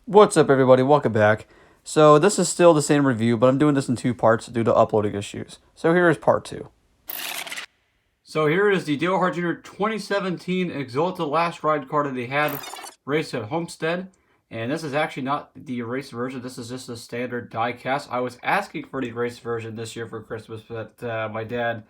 What's up, everybody? Welcome back. So this is still the same review, but I'm doing this in two parts due to uploading issues. So here is part two. So here is the Dale Earnhardt Jr. 2017 Exalta Last Ride car that they had raced at Homestead. And this is actually not the race version. This is just a standard die-cast. I was asking for the race version this year for Christmas, but my dad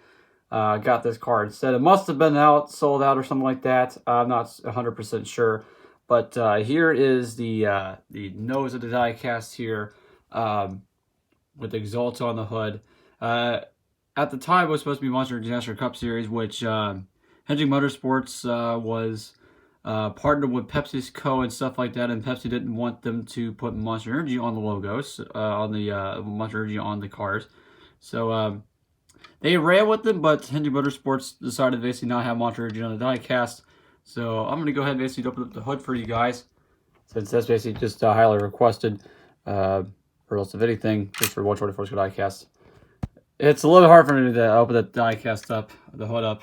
got this car instead. It must have been sold out or something like that. I'm not 100% sure. But here is the nose of the die-cast here with Exalta on the hood. At the time, it was supposed to be Monster Energy Nascar Cup Series, which Hendrick Motorsports was partnered with Pepsi's Co. and stuff like that, and Pepsi didn't want them to put Monster Energy on the logos, on the Monster Energy on the cars. So they ran with them, but Hendrick Motorsports decided to basically not have Monster Energy on the die-cast. So I'm going to go ahead and basically open up the hood for you guys, since that's basically just highly requested, or else if anything, just for 124 die-cast. It's a little hard for me to open the die-cast up, the hood up,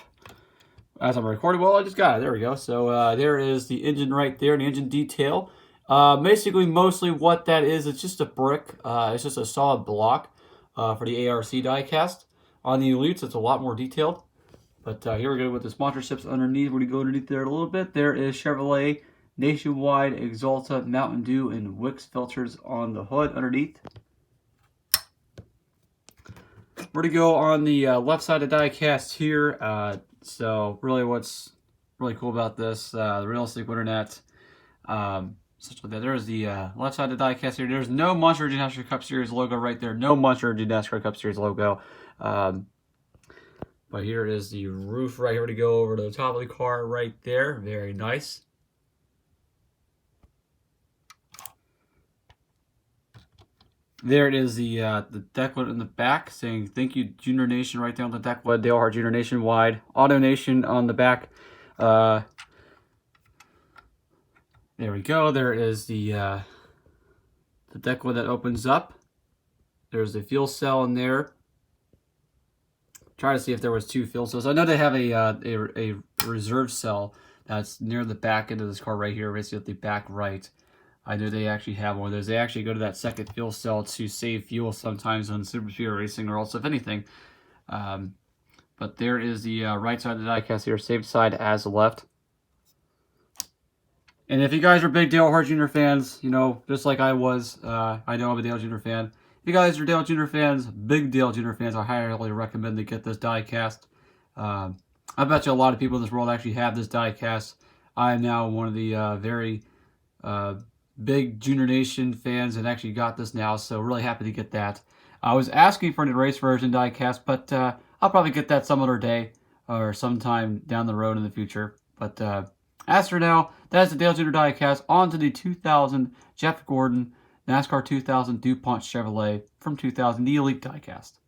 as I'm recording. Well, I just got it. There we go. So there is the engine right there, the engine detail. Basically, mostly what that is, it's just a brick. It's just a solid block for the ARC die-cast. On the Elliott, it's a lot more detailed. But here we go with the sponsorships underneath. We're going to go underneath there a little bit. There is Chevrolet, Nationwide, Exalta, Mountain Dew, and Wix filters on the hood underneath. We're going to go on the left side of the die-cast here. So really what's really cool about this, the realistic internet, such like that. There's the left side of the die-cast here. There's no Monster Energy NASCAR Cup Series logo right there. No Monster Energy NASCAR Cup Series logo. But here is the roof right here to go over to the top of the car right there. Very nice. There it is, the deckwood in the back saying thank you Junior Nation right there on the deckwood. Dale Earnhardt Jr. Nationwide. Auto Nation on the back. There we go. There is the deckwood that opens up. There's the fuel cell in there. Try to see if there was two fuel cells. I know they have a reserve cell that's near the back end of this car right here, basically at the back right. I know they actually have one of those. They actually go to that second fuel cell to save fuel sometimes on super speed racing, or else if anything. But there is the right side of the die-cast here, same side as the left. And if you guys are big Dale Earnhardt Jr. fans, you know, just like I was, I know I'm a Dale Jr. fan. If you guys are Dale Jr. fans, big Dale Jr. fans, I highly recommend to get this die-cast. I bet you a lot of people in this world actually have this die-cast. I am now one of the very big Junior Nation fans and actually got this now, so really happy to get that. I was asking for the race version die-cast, but I'll probably get that some other day or sometime down the road in the future. But as for now, that's the Dale Jr. die-cast. On to the 2000 Jeff Gordon NASCAR 2000 DuPont Chevrolet from 2000, the Elite die-cast.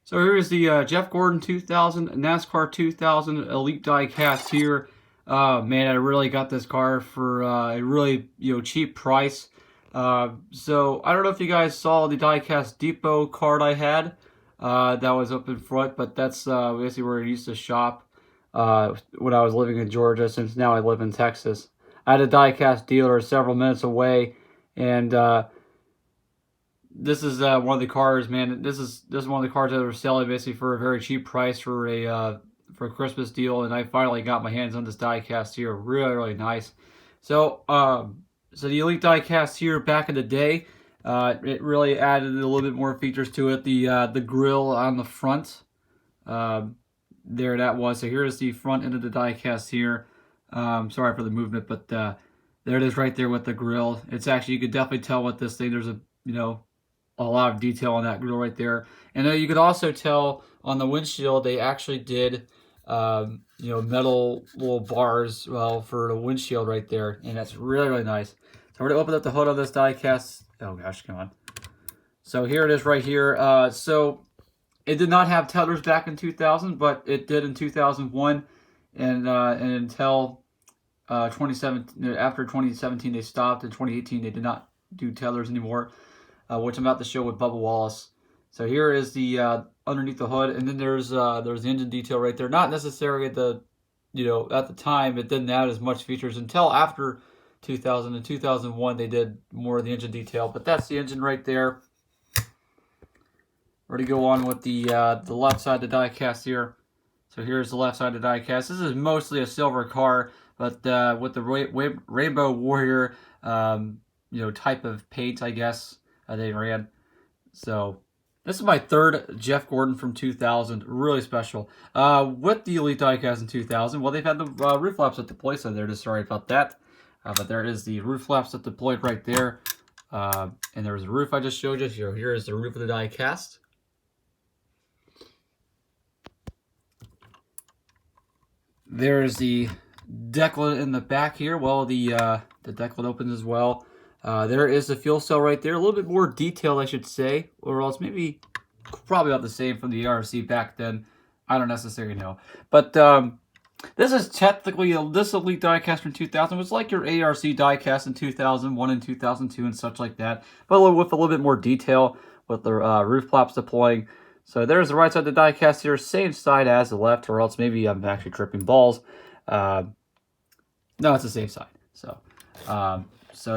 So here is the Jeff Gordon 2000 NASCAR 2000 Elite die-cast here. Man, I really got this car for a really cheap price. So I don't know if you guys saw the die-cast depot card I had that was up in front, but that's basically where I used to shop when I was living in Georgia, since now I live in Texas. I had a die-cast dealer several minutes away, and this is one of the cars, man. This is one of the cars that were selling basically for a very cheap price for a Christmas deal, and I finally got my hands on this die-cast here. Really nice. So so the Elite die-cast here back in the day, it really added a little bit more features to it. The grill on the front, there that was. So here is the front end of the die-cast here. Sorry for the movement, but there it is right there with the grill. It's actually, you could definitely tell with this thing, there's a lot of detail on that grill right there. And you could also tell on the windshield, they actually did metal little bars, for the windshield right there, and that's really nice. So we're gonna open up the hood of this die-cast. Oh gosh, come on. So here it is right here. So it did not have tethers back in 2000, but it did in 2001, and until 2017. After 2017, they stopped. In 2018, they did not do tethers anymore, which I'm about to show with Bubba Wallace. So here is the underneath the hood, and then there's the engine detail right there. Not necessarily at the at the time, it didn't add as much features until after 2000 and 2001 they did more of the engine detail, but that's the engine right there. We're going to go on with the left side of the diecast here. So here's the left side of the diecast. This is mostly a silver car, but with the Rainbow Warrior, type of paint, I guess, they ran. So this is my third Jeff Gordon from 2000. Really special. With the Elite diecast in 2000, well, they've had the roof flaps at the place on there. Just sorry about that. But there is the roof flaps that deployed right there. And there's the roof I just showed you. Here is the roof of the diecast. There's the decklet in the back here. Well, the decklet opens as well. There is the fuel cell right there. A little bit more detailed, I should say. Or else maybe probably about the same from the ARC back then. I don't necessarily know. But this is technically, this Elite diecast from 2000 was like your ARC diecast in 2001 and 2002 and such like that. But with a little bit more detail with the roof flaps deploying. So there's the right side of the diecast here, same side as the left, or else maybe I'm actually tripping balls. No, it's the same side. So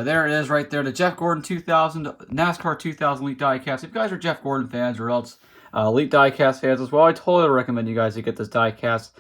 there it is right there, the Jeff Gordon 2000, NASCAR 2000 Elite diecast. If you guys are Jeff Gordon fans or else Elite diecast fans as well, I totally recommend you guys to get this diecast.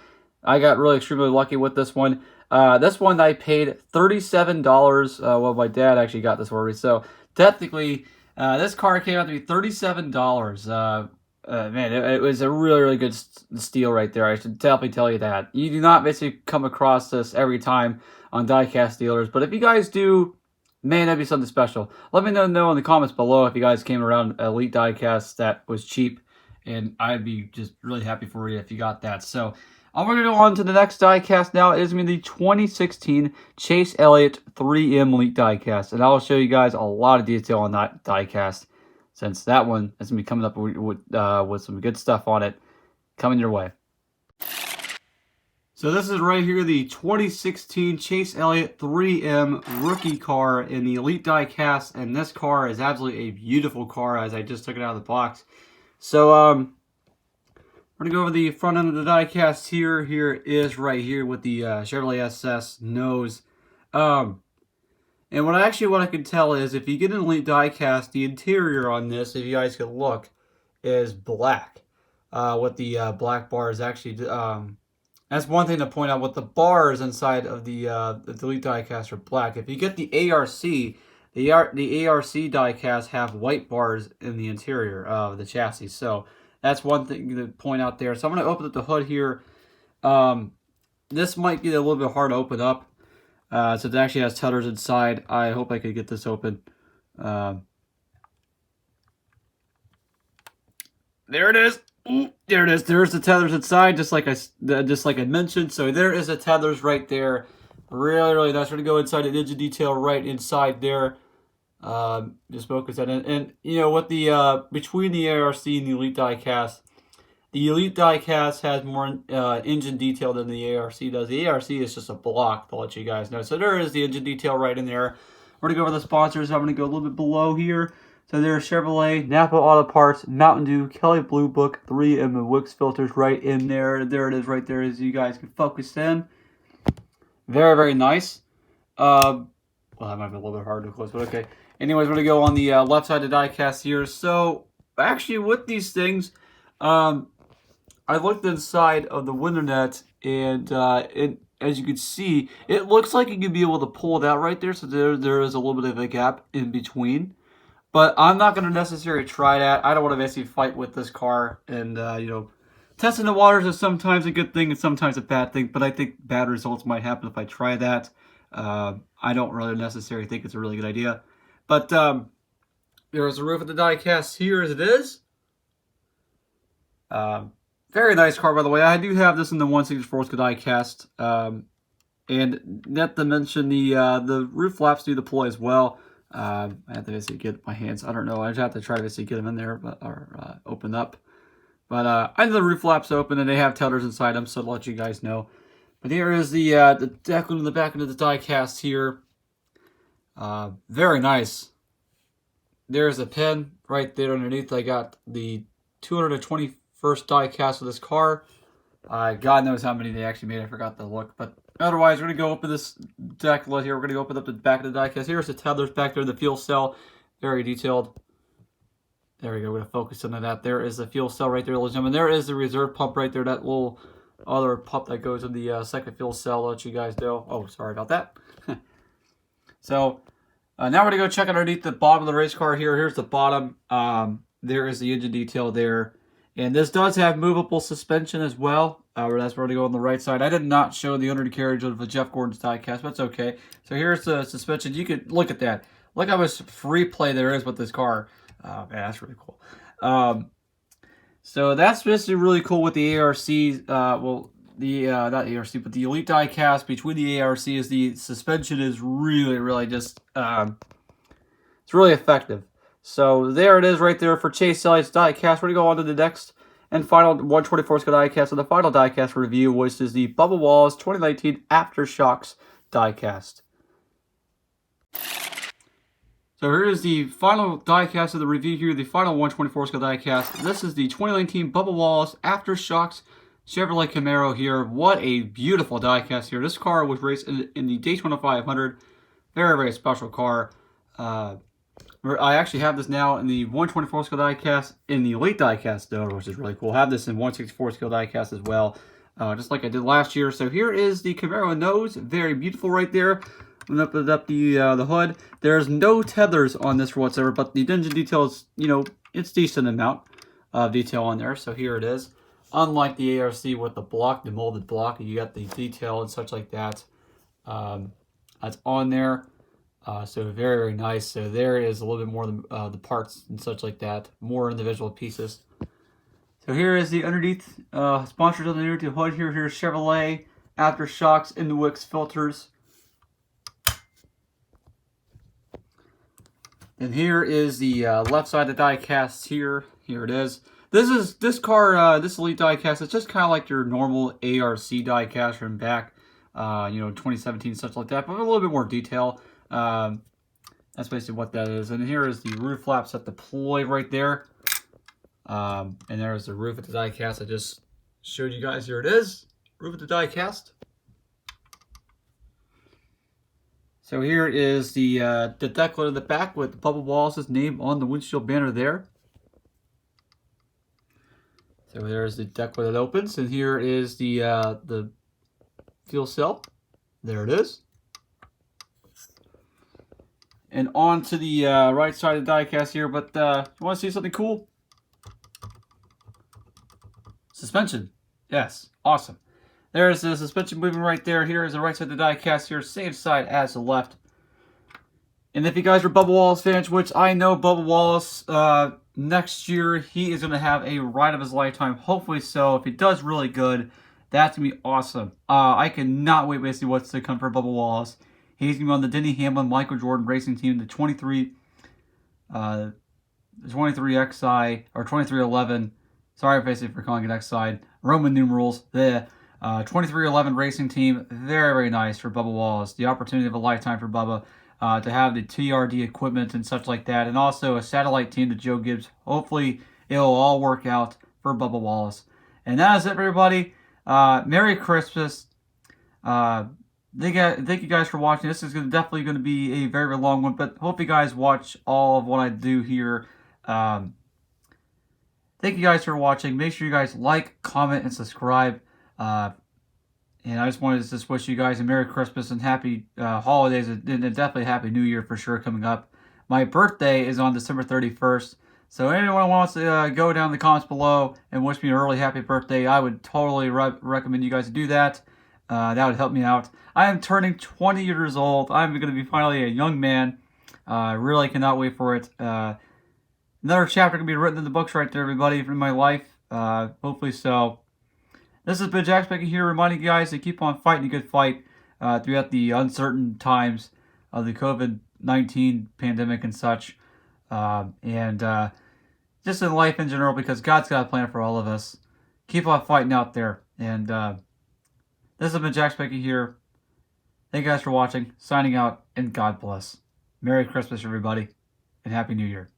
I got really extremely lucky with this one. This one I paid $37. Well, my dad actually got this for me. So technically, this car came out to be $37. Man, it was a really, really good steal right there. I should definitely tell you that. You do not basically come across this every time on diecast dealers. But if you guys do, man, that'd be something special. Let me know in the comments below if you guys came around Elite diecast that was cheap. And I'd be just really happy for you if you got that. So I'm going to go on to the next diecast now. It is going to be the 2016 Chase Elliott 3M Elite diecast. And I'll show you guys a lot of detail on that diecast, since that one is going to be coming up with some good stuff on it coming your way. So this is right here, the 2016 Chase Elliott 3M rookie car in the Elite diecast. And this car is absolutely a beautiful car as I just took it out of the box. So we're going to go over the front end of the diecast here. Here it is right here with the Chevrolet SS nose. And what I can tell is if you get an Elite diecast, the interior on this, if you guys could look, is black. With the black bars actually, that's one thing to point out. With the bars inside of the Elite diecast are black. If you get the ARC, the ARC diecast have white bars in the interior of the chassis. So that's one thing to point out there. So I'm going to open up the hood here. This might get a little bit hard to open up. So it actually has tethers inside. I hope I could get this open. There it is. Ooh, there it is. There's the tethers inside, just like I mentioned. So there is the tethers right there. Really, really nice. We're gonna go inside the engine detail right inside there. Just focus that in. And you know what, the between the ARC and the Elite diecast, the Elite diecast has more engine detail than the ARC does. The ARC is just a block, to let you guys know. So there is the engine detail right in there. We're going to go over the sponsors. I'm going to go a little bit below here. So there's Chevrolet, Napa Auto Parts, Mountain Dew, Kelly Blue Book, 3M and Wix filters right in there. There it is right there, as you guys can focus in. Very, very nice. Well, that might be a little bit hard to close, but okay. Anyways, we're going to go on the left side of the diecast here. So actually with these things, I looked inside of the window net, and as you can see, it looks like you could be able to pull it out right there. So there is a little bit of a gap in between. But I'm not going to necessarily try that. I don't want to basically fight with this car. And, testing the waters is sometimes a good thing and sometimes a bad thing. But I think bad results might happen if I try that. I don't really necessarily think it's a really good idea. But there's the roof of the diecast here as it is. Very nice car, by the way. I do have this in the 164 diecast. And not to mention the roof flaps do deploy as well. I have to basically get my hands. I don't know. I just have to try to basically get them in there, or open up. But I know the roof flaps open and they have tethers inside them, so to let you guys know. But here is the deck on the back end of the diecast here. Very nice. There's a pin right there underneath. I got the 221st diecast of this car. God knows how many they actually made. I forgot the look, but Otherwise, we're going to go open this deck lid here. We're going to open up the back of the diecast. Here's the tether's back there, the fuel cell. Very detailed. There we go. We're going to focus on that. There is the fuel cell right there, ladies and gentlemen. There is the reserve pump right there. That little other pump that goes in the second fuel cell. I'll let you guys know. Oh, sorry about that. So, now we're going to go check underneath the bottom of the race car here. Here's the bottom. There is the engine detail there. And this does have movable suspension as well. That's where to go on the right side. I did not show the undercarriage of the Jeff Gordon's diecast, but it's okay. So here's the suspension. You could look at that. Look how much free play there is with this car. Man, that's really cool. So that's basically really cool with the ARC. Well, the not ARC, but the Elite diecast. Between the ARC is the suspension is really just it's really effective. So there it is right there for Chase Elliott's diecast. We're going to go on to the next and final 1/24 scale diecast. So the final diecast review, which is the Bubba Wallace 2019 Aftershocks diecast. So here is the final diecast of the review here, the final 1/24 scale diecast. This is the 2019 Bubba Wallace Aftershocks Chevrolet Camaro here. What a beautiful diecast here. This car was raced in the Daytona 500. Very special car. I actually have this now in the 1/24 scale diecast, in the Elite diecast though, which is really cool. I have this in 1/64 scale diecast as well, just like I did last year. So here is the Camaro nose, very beautiful right there. Open up the hood. There's no tethers on this whatsoever, but the engine detail is, you know, it's decent amount of detail on there. So here it is. Unlike the ARC with the block, the molded block, you got the detail and such like that. That's on there. So very nice. So there is a little bit more of the parts and such like that. More individual pieces. So here is the underneath sponsors underneath the hood here. Here's Chevrolet, Aftershocks, Wix filters. And here is the left side of the diecast here. Here it is. This Elite diecast, it's just kind of like your normal ARC diecast from back, 2017, such like that, but with a little bit more detail. That's basically what that is. And here is the roof flaps that deploy right there. And there's the roof of the diecast I just showed you guys. Here it is. Roof of the diecast. So here is the deck lid at the back with Bubba Wallace's name on the windshield banner there. So there's the deck lid that opens, and here is the fuel cell. There it is. And on to the right side of the diecast here, but you want to see something cool? Suspension. Yes, awesome. There's the suspension moving right there. Here is the right side of the diecast here, same side as the left. And if you guys are Bubba Wallace fans, which I know Bubba Wallace, next year he is going to have a ride of his lifetime. Hopefully so. If he does really good, that's going to be awesome. I cannot wait to see what's to come for Bubba Wallace. He's going to be on the Denny Hamlin, Michael Jordan racing team, the 23XI, or 2311. Sorry basically for calling it XI. Roman numerals. The 2311 racing team. Very nice for Bubba Wallace. The opportunity of a lifetime for Bubba. To have the TRD equipment and such like that. And also a satellite team to Joe Gibbs. Hopefully it'll all work out for Bubba Wallace. And that is it, everybody. Merry Christmas. Thank you guys for watching. This is definitely going to be a very long one, but hope you guys watch all of what I do here. Thank you guys for watching. Make sure you guys like, comment, and subscribe. And I just wanted to just wish you guys a Merry Christmas and Happy Holidays, and definitely Happy New Year for sure coming up. My birthday is on December 31st, so anyone wants to go down in the comments below and wish me an early happy birthday, I would totally recommend you guys do that. That would help me out. I am turning 20 years old. I'm going to be finally a young man. I really cannot wait for it. Another chapter can be written in the books right there, everybody, from my life. Hopefully so. This has been Jack Specky here, reminding you guys to keep on fighting a good fight throughout the uncertain times of the COVID-19 pandemic and such. Just in life in general, because God's got a plan for all of us. Keep on fighting out there. And this has been Jack Specky here. Thank you guys for watching. Signing out, and God bless. Merry Christmas, everybody, and Happy New Year.